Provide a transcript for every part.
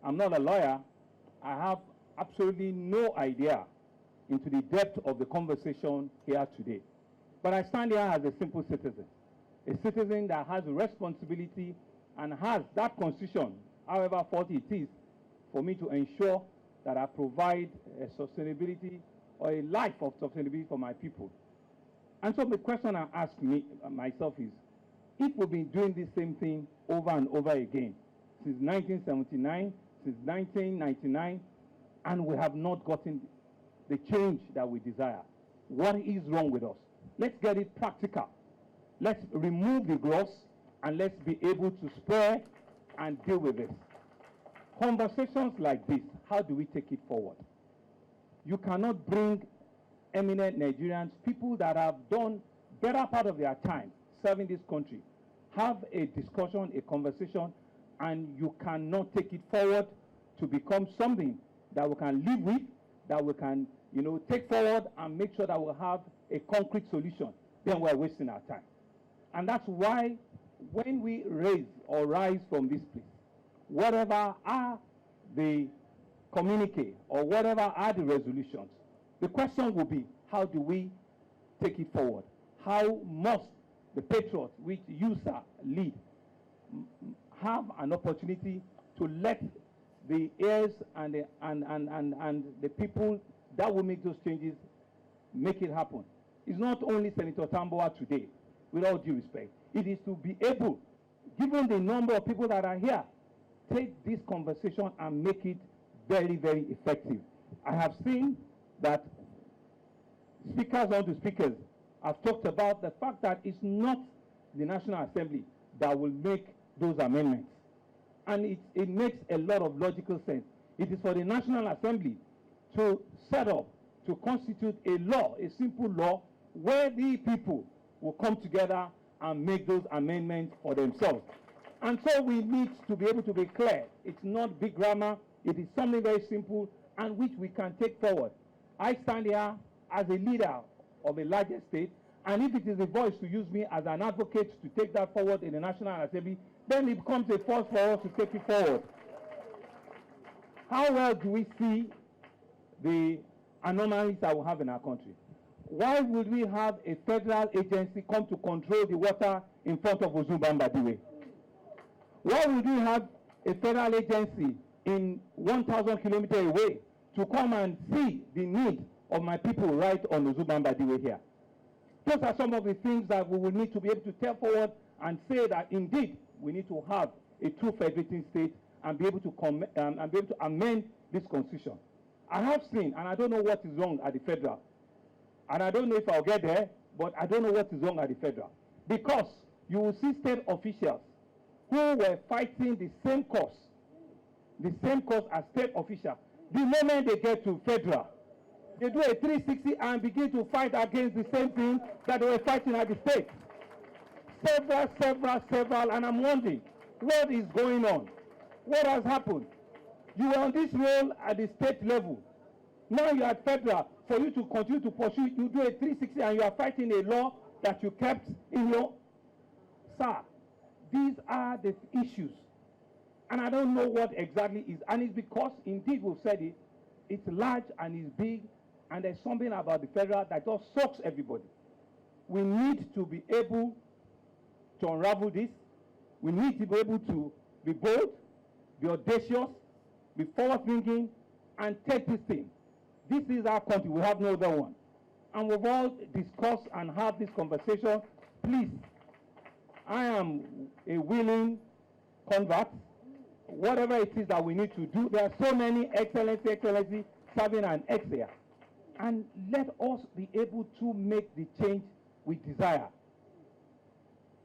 I'm not a lawyer. I have absolutely no idea into the depth of the conversation here today. But I stand here as a simple citizen that has a responsibility and has that constitution, however faulty it is, for me to ensure that I provide a sustainability or a life of sustainability for my people. And so the question I ask myself is, if we've been doing the same thing over and over again, since 1979, since 1999, and we have not gotten the change that we desire, what is wrong with us? Let's get it practical. Let's remove the gloss and let's be able to spare and deal with this. Conversations like this, how do we take it forward? You cannot bring eminent Nigerians, people that have done better part of their time serving this country, have a discussion, a conversation, and you cannot take it forward to become something that we can live with, that we can, take forward and make sure that we have a concrete solution. Then we're wasting our time. And that's why when we rise from this place, whatever are the communique or whatever are the resolutions, the question will be, how do we take it forward? How must the patriots, which you, sir, lead, have an opportunity to let the heirs and the people that will make those changes make it happen? It's not only Senator Tamboa today, with all due respect. It is to be able, given the number of people that are here, take this conversation and make it very, very effective. I have seen that speakers on to speakers have talked about the fact that it's not the National Assembly that will make those amendments. And it makes a lot of logical sense. It is for the National Assembly to set up, to constitute a law, a simple law, where the people will come together and make those amendments for themselves. And so we need to be able to be clear. It's not big grammar. It is something very simple and which we can take forward. I stand here as a leader of a larger state, and if it is a voice to use me as an advocate to take that forward in the National Assembly, then it becomes a force for us to take it forward. How well do we see the anomalies that we have in our country? Why would we have a federal agency come to control the water in front of Ozumbambadiwe? Why would we have a federal agency in 1,000 kilometers away to come and see the need of my people right on Ozumbambadiwe here? Those are some of the things that we will need to be able to tell forward and say that indeed we need to have a true federating state and be able to amend this constitution. I have seen, and I don't know what is wrong at the federal, and I don't know if I'll get there, but I don't know what is wrong at the federal, because you will see state officials who were fighting the same cause as state officials. The moment they get to federal, they do a 360 and begin to fight against the same thing that they were fighting at the state. Several, and I'm wondering, what is going on? What has happened? You were on this role at the state level. Now you are at federal. For you to continue to pursue, you do a 360 and you are fighting a law that you kept in your... Sir, these are the issues. And I don't know what exactly is. And it's because, indeed, we've said it, it's large and it's big, and there's something about the federal that just sucks everybody. We need to be able to unravel this. We need to be able to be bold, be audacious, be forward-thinking, and take this thing. This is our country. We have no other one. And we've all discussed and had this conversation. Please, I am a willing convert. Whatever it is that we need to do, there are so many excellency serving an ex here. And let us be able to make the change we desire.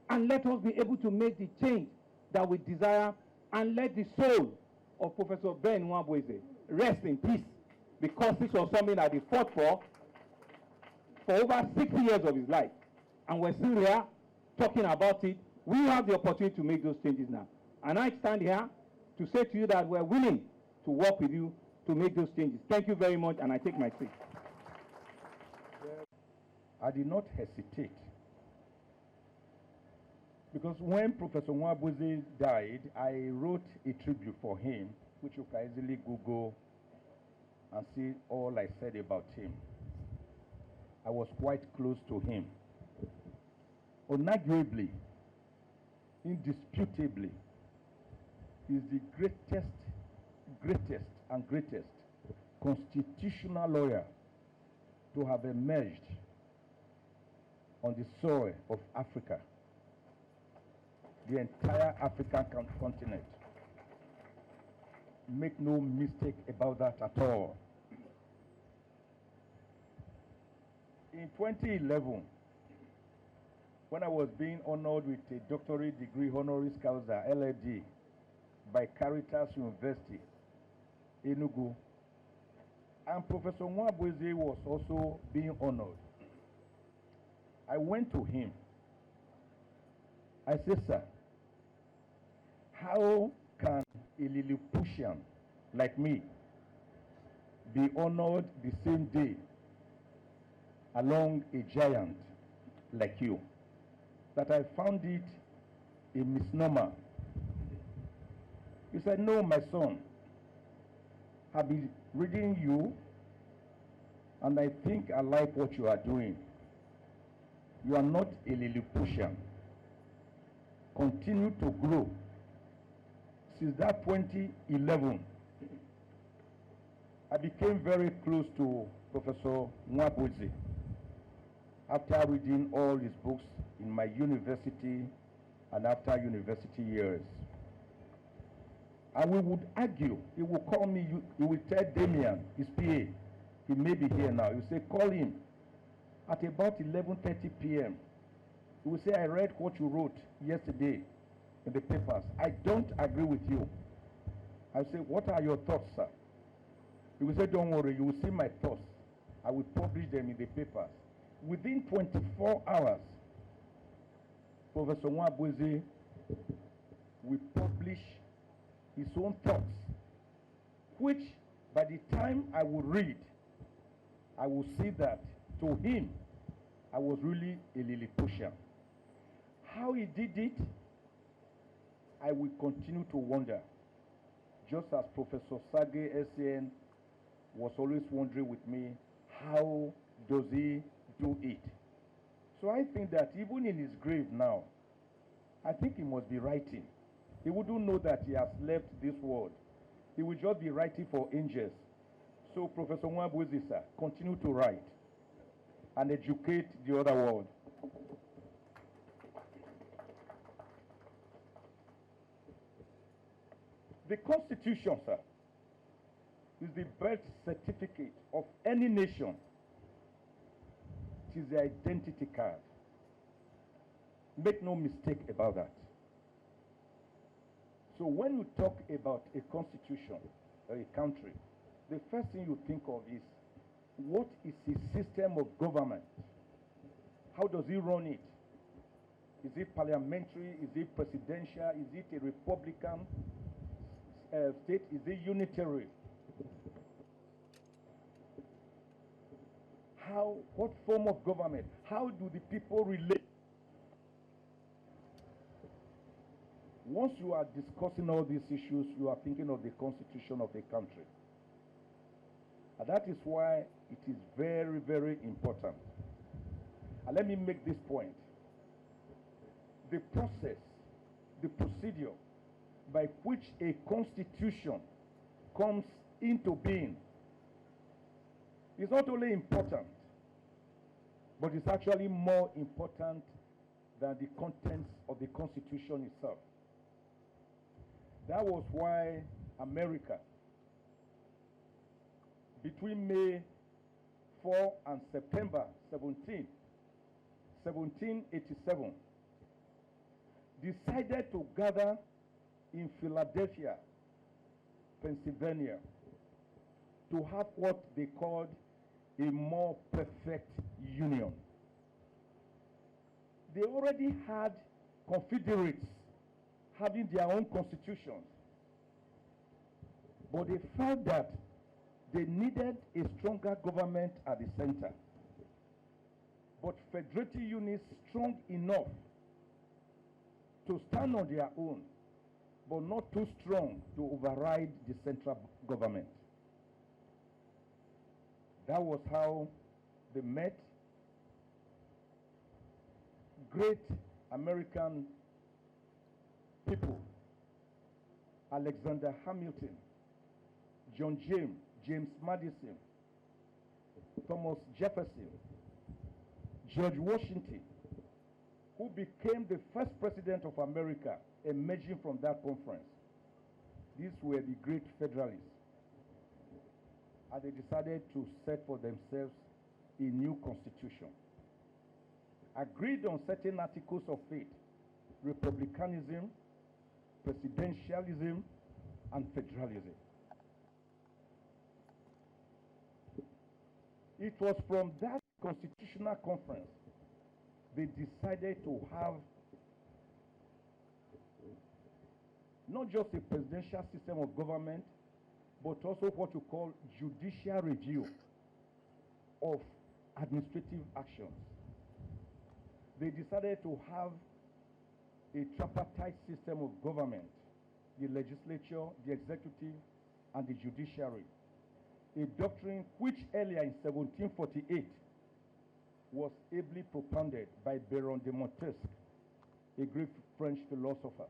And let us be able to make the change that we desire, and let the soul of Prof.Ben Nwabueze rest in peace, because this was something that he fought for over 60 years of his life. And we're still here talking about it. We have the opportunity to make those changes now. And I stand here to say to you that we're willing to work with you to make those changes. Thank you very much, and I take my seat. I did not hesitate Because when Professor Nwabueze died, I wrote a tribute for him, which you can easily Google and see all I said about him. I was quite close to him. Unarguably, indisputably, he is the greatest constitutional lawyer to have emerged on the soil of Africa, the entire African continent. Make no mistake about that at all. In 2011, when I was being honored with a doctorate degree honoris causa, LLD, by Caritas University, Enugu, and Professor Nwabueze was also being honored, I went to him. I said, sir, how can a Lilliputian like me be honored the same day along a giant like you? That I found it a misnomer. He said, no, my son, I've been reading you, and I think I like what you are doing. You are not a Lilliputian. Continue to grow. Since that 2011, I became very close to Professor Nwabueze after reading all his books in my university and after university years. And we would argue. He would call me, he would tell Damien, his PA, he may be here now, he would say, call him. At about 11:30 p.m., he would say, I read what you wrote yesterday in the papers. I don't agree with you. I would say, what are your thoughts, sir? He would say, don't worry, you will see my thoughts. I will publish them in the papers. Within 24 hours, Professor Nwabueze will publish his own thoughts, which by the time I will read, I will see that to him, I was really a Lilliputian. How he did it, I will continue to wonder, just as Professor Sage SN was always wondering with me, how does he do it? So I think that even in his grave now, I think he must be writing. He wouldn't know that he has left this world. He will just be writing for angels. So Professor Nwabueze, sir, continue to write and educate the other world. The Constitution, sir, is the birth certificate of any nation. It is the identity card. Make no mistake about that. So when you talk about a constitution or a country, the first thing you think of is, what is his system of government? How does he run it? Is it parliamentary? Is it presidential? Is it a republican state? Is it unitary? What form of government? How do the people relate? Once you are discussing all these issues, you are thinking of the constitution of a country. And that is why it is very, very important. And let me make this point. The process, the procedure by which a constitution comes into being is not only important, but it's actually more important than the contents of the constitution itself. That was why America, between May 4 and September 17, 1787, decided to gather in Philadelphia, Pennsylvania, to have what they called a more perfect union. They already had confederates having their own constitutions, but they felt that they needed a stronger government at the center, but federative units strong enough to stand on their own, but not too strong to override the central government. That was how they met. Great American people, Alexander Hamilton, John James, James Madison, Thomas Jefferson, George Washington, who became the first president of America emerging from that conference. These were the great Federalists. And they decided to set for themselves a new constitution. Agreed on certain articles of faith: republicanism, presidentialism, and federalism. It was from that constitutional conference they decided to have not just a presidential system of government, but also what you call judicial review of administrative actions. They decided to have a tripartite system of government: the legislature, the executive, and the judiciary. A doctrine which earlier in 1748 was ably propounded by Baron de Montesquieu, a great French philosopher.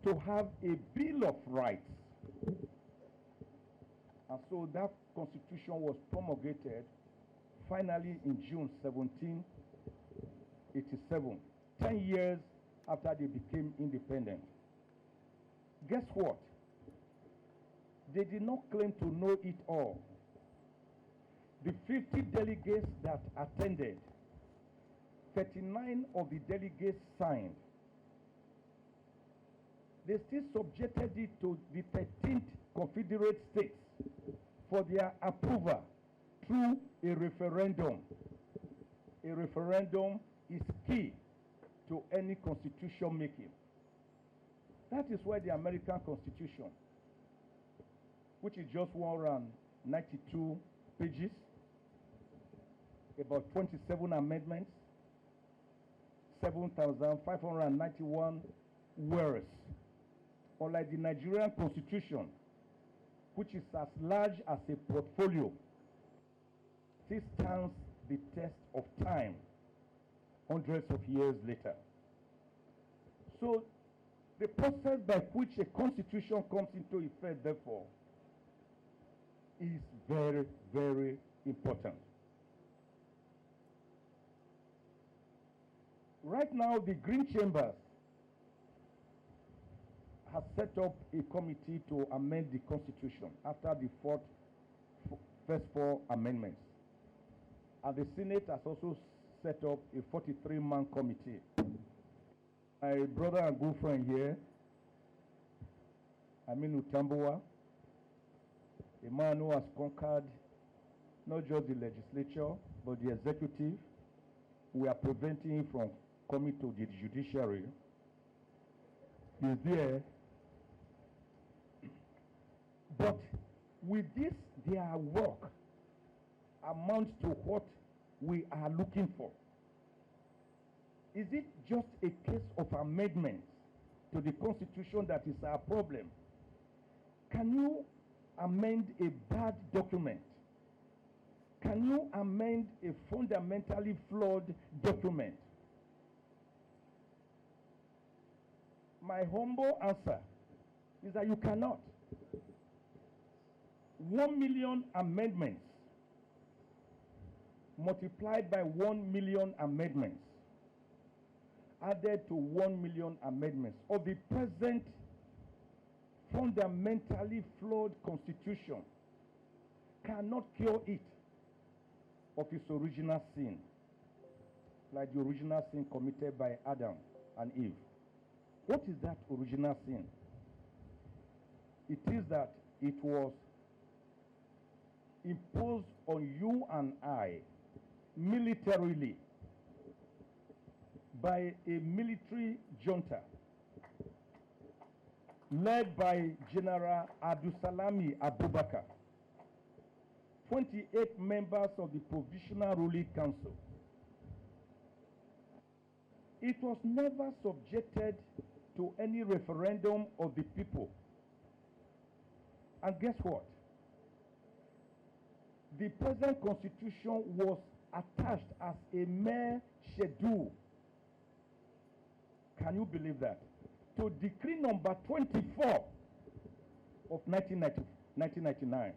To have a Bill of Rights. And so that constitution was promulgated finally in June 1787, 10 years after they became independent. Guess what? They did not claim to know it all. The 50 delegates that attended, 39 of the delegates signed. They still subjected it to the 13th Confederate States for their approval through a referendum. A referendum is key to any constitution making. That is why the American Constitution, which is just 192 pages, about 27 amendments, 7,591 words, unlike the Nigerian Constitution, which is as large as a portfolio, still stands the test of time hundreds of years later. So the process by which a constitution comes into effect, therefore, is very, very important. Right now, the Green Chambers has set up a committee to amend the Constitution after the first four amendments. And the Senate has also set up a 43-man committee. My brother and good friend here, Aminu Tambuwa, a man who has conquered not just the legislature, but the executive. We are preventing him from coming to the judiciary. He's there. But with this, their work amounts to what we are looking for. Is it just a case of amendments to the Constitution that is our problem? Can you amend a bad document? Can you amend a fundamentally flawed document? My humble answer is that you cannot. 1 million amendments multiplied by 1 million amendments added to 1 million amendments of the present fundamentally flawed Constitution cannot cure it of its original sin, like the original sin committed by Adam and Eve. What is that original sin? It is that it was imposed on you and I militarily by a military junta led by General Abdulsalami Abubakar, 28 members of the Provisional Ruling Council, It was never subjected to any referendum of the people. And guess what? The present constitution was attached as a mere schedule. Can you believe that? To decree number 24 of 1999.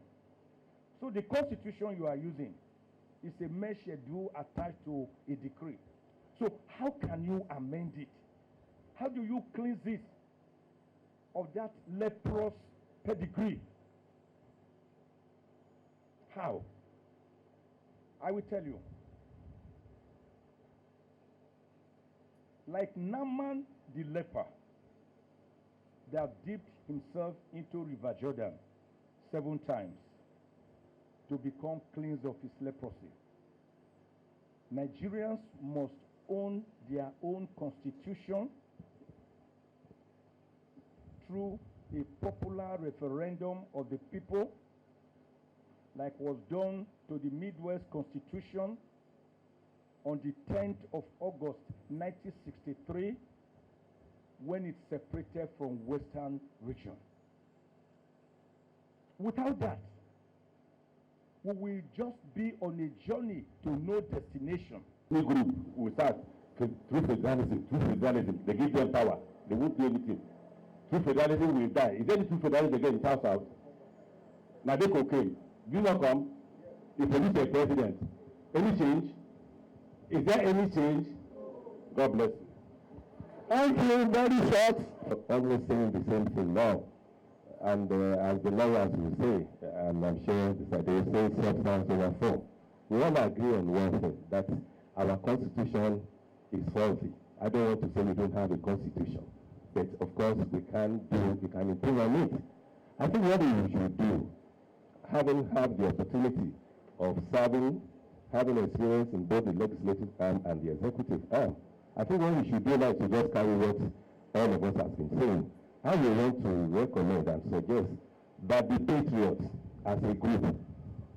So the constitution you are using is a mere schedule attached to a decree. So how can you amend it? How do you cleanse it of that leprous pedigree? How? I will tell you. Like Naaman the leper that dipped himself into River Jordan 7 times to become cleansed of his leprosy. Nigerians must own their own constitution through a popular referendum of the people, like was done to the Midwest Constitution on the 10th of August 1963, when it separated from Western region. Without that, we will just be on a journey to no destination. Any group will start through federalism. They give them power. They won't do anything. Through federalism will die. Is there any true federalism again in South? Now they cocaine. Do you not come? If you lose a president, any change? Is there any change? God bless you. Thank you, very short. Always saying the same thing now. And as the lawyers will say, and I'm sure they will say substance over form. We all agree on one thing, that our constitution is faulty. I don't want to say we don't have a constitution, but of course we can improve on it. I think what we should do, having had the opportunity of having experience in both the legislative arm and the executive arm, I think what we should do now is to just carry what all of us have been saying. I will want to recommend and suggest that the Patriots, as a group,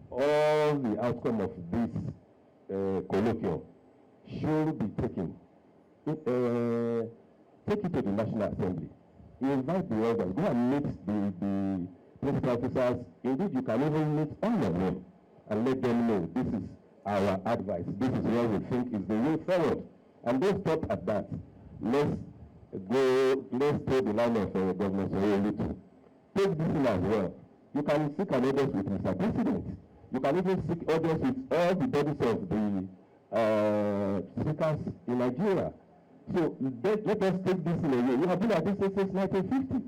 all the outcome of this colloquium should be taken. Take it to the National Assembly. Invite the elders. Go and meet the principal officers. Indeed, you can even meet all of them and let them know this is our advice. This is what we think is the way forward. And don't stop at that. Let's take the line of Governor Soyelitu. Take this in as well. You can seek an audience with Mr. President. You can even seek audience with all the bodies of the speakers in Nigeria. So let us take this in a way. We have been at this since 1950s.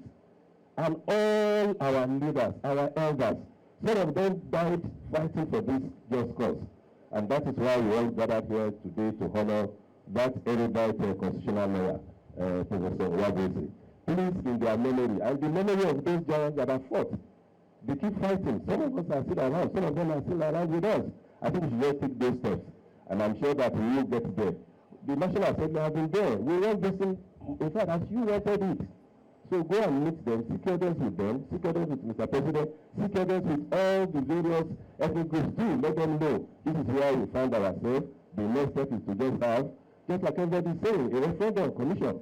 And all our leaders, our elders, some of them died fighting for this just cause. And that is why we all gathered here today to honor that erudite constitutional lawyer, Prof.Ben Nwabueze. Please, in their memory, and the memory of those giants that have fought, they keep fighting. Some of us are still around. Some of them are still around with us. I think we should just take those steps. And I'm sure that we will get there. The National Assembly have been there. We want this in fact, as you wanted it. So go and meet them, seek audience with them, seek audience with Mr. President, seek audience with all the various ethnic groups too. Let them know this is where we find ourselves. The next step is to just like everybody is saying, a referendum commission.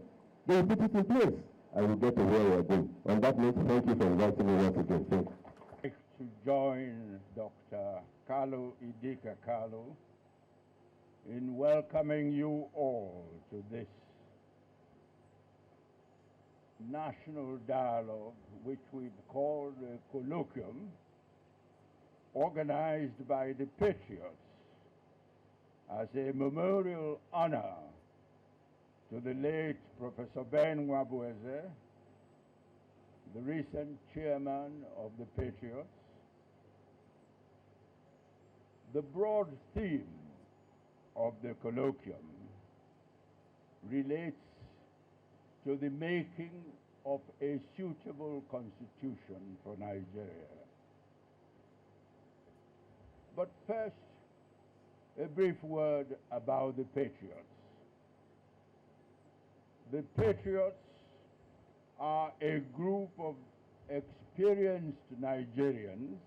They will put it in place and we'll get to where we are going. On that note, thank you for inviting me once again. Thank you. I'd like to join Dr. Kalu Idika Kalu in welcoming you all to this national dialogue, which we've called a colloquium, organized by the Patriots as a memorial honor to the late Professor Ben Nwabueze, the recent chairman of the Patriots. The broad theme of the colloquium relates to the making of a suitable constitution for Nigeria. But first, a brief word about the Patriots. The Patriots are a group of experienced Nigerians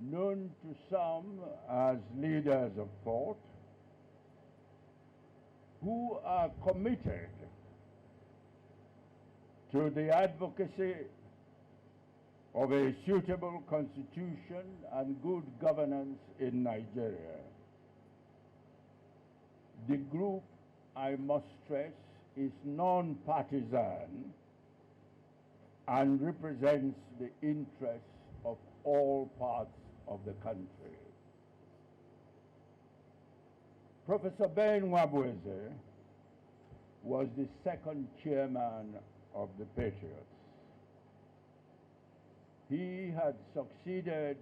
known to some as leaders of thought, who are committed to the advocacy of a suitable constitution and good governance in Nigeria. The group, I must stress, is non-partisan and represents the interests of all parts of the country. Professor Ben Nwabueze was the second chairman of the Patriots. He had succeeded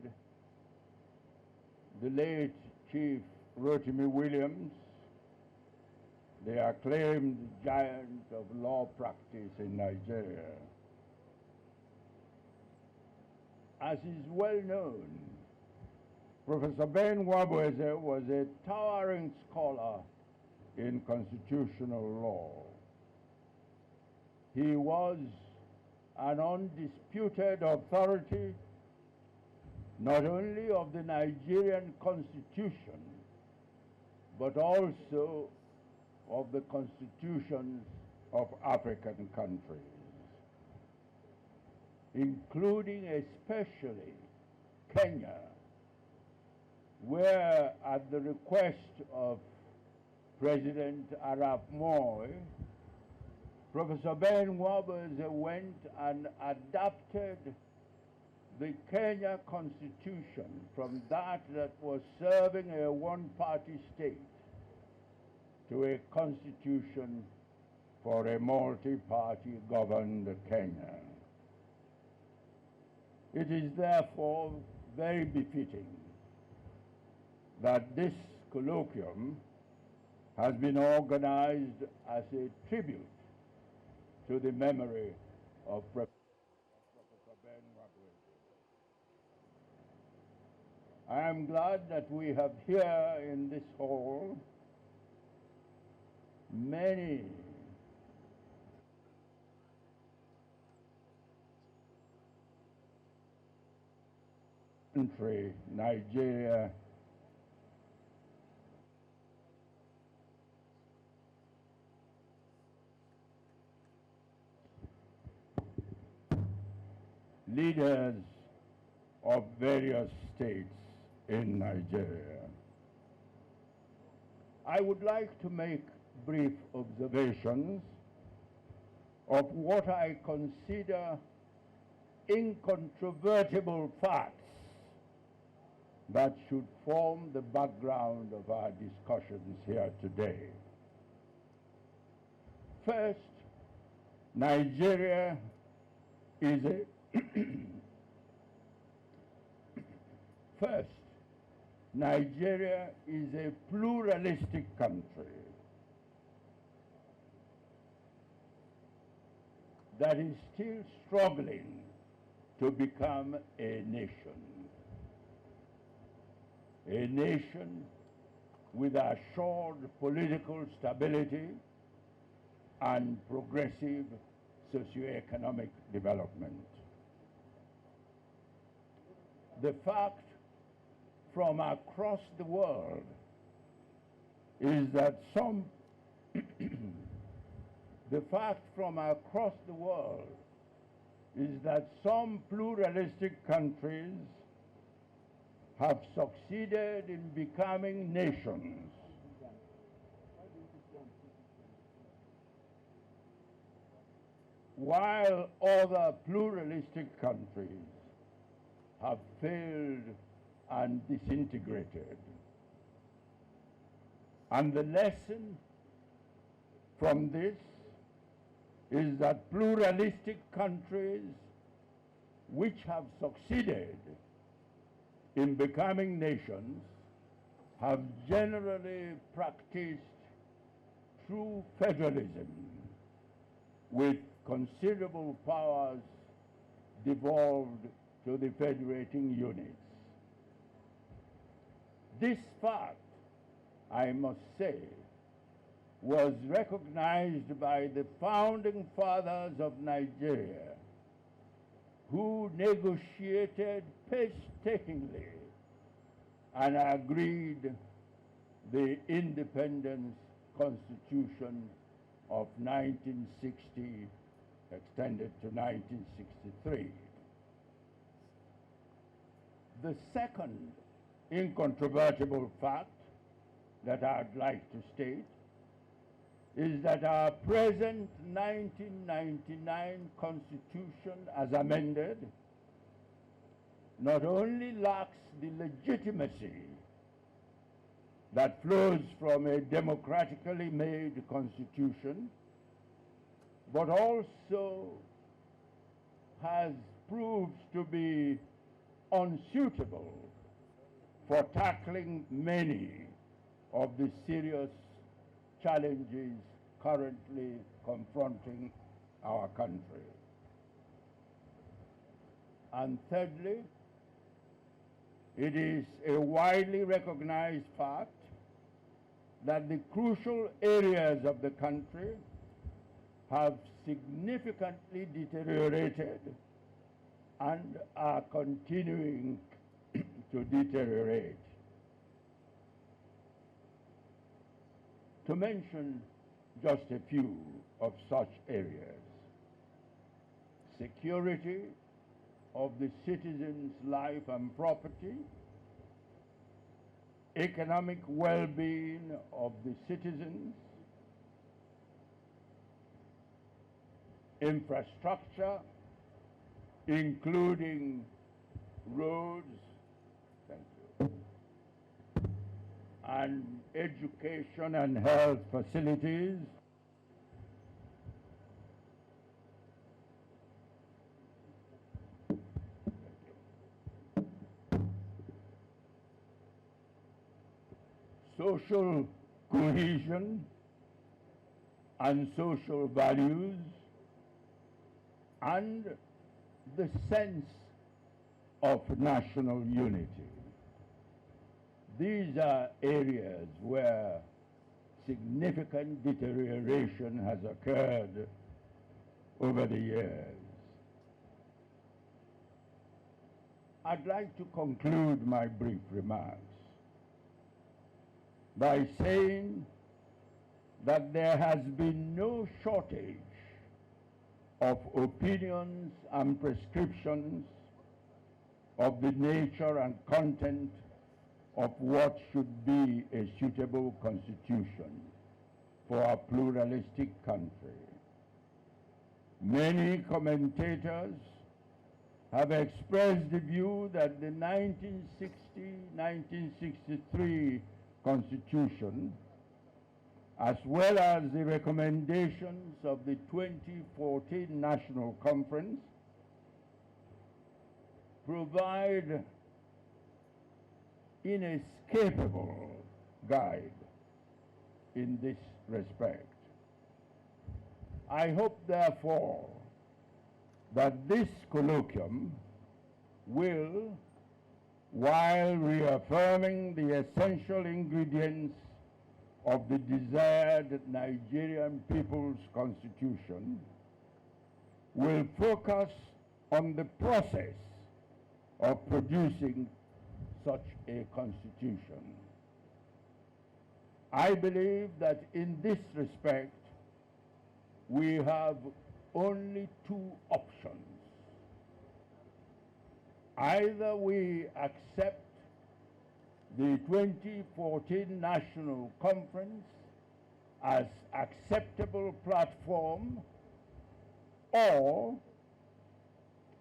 the late Chief Rotimi Williams, the acclaimed giant of law practice in Nigeria. As is well known, Professor Ben Nwabueze was a towering scholar in constitutional law. He was an undisputed authority not only of the Nigerian Constitution, but also of the constitutions of African countries, including especially Kenya, where at the request of President Arap Moi, Professor Ben Nwabueze went and adapted the Kenya constitution from that was serving a one-party state to a constitution for a multi-party governed Kenya. It is therefore very befitting that this colloquium has been organized as a tribute to the memory of Professor Ben Nwabueze. I am glad that we have here in this hall many country, Nigeria, leaders of various states in Nigeria. I would like to make brief observations of what I consider incontrovertible facts that should form the background of our discussions here today. First, Nigeria is a First, Nigeria is a pluralistic country that is still struggling to become a nation with assured political stability and progressive socioeconomic development. The fact from across the world is that some pluralistic countries have succeeded in becoming nations while other pluralistic countries have failed and disintegrated. And the lesson from this is that pluralistic countries which have succeeded in becoming nations have generally practiced true federalism with considerable powers devolved to the federating units. This fact, I must say, was recognized by the founding fathers of Nigeria, who negotiated painstakingly and agreed the independence Constitution of 1960 extended to 1963. The second incontrovertible fact that I'd like to state is that our present 1999 Constitution, as amended, not only lacks the legitimacy that flows from a democratically made constitution, but also has proved to be unsuitable for tackling many of the serious challenges currently confronting our country. And thirdly, it is a widely recognized fact that the crucial areas of the country have significantly deteriorated and are continuing to deteriorate. To mention just a few of such areas: security of the citizens' life and property, economic well-being of the citizens, infrastructure, including roads, thank you, and education and health facilities, social cohesion and social values, and the sense of national unity. These are areas where significant deterioration has occurred over the years. I'd like to conclude my brief remarks by saying that there has been no shortage of opinions and prescriptions of the nature and content of what should be a suitable constitution for a pluralistic country. Many commentators have expressed the view that the 1960-1963 Constitution, as well as the recommendations of the 2014 National Conference, provide inescapable guide in this respect. I hope, therefore, that this colloquium will, while reaffirming the essential ingredients of the desired Nigerian People's Constitution, will focus on the process of producing such a constitution. I believe that in this respect, we have only two options. Either we accept the 2014 National Conference as acceptable platform, or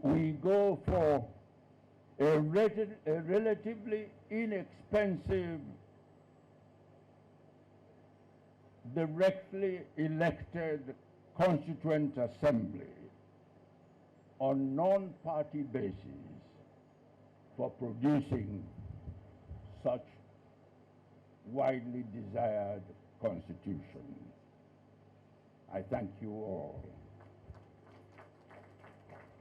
we go for a relatively inexpensive, directly elected Constituent Assembly on non-party basis for producing such widely desired constitution. I thank you all.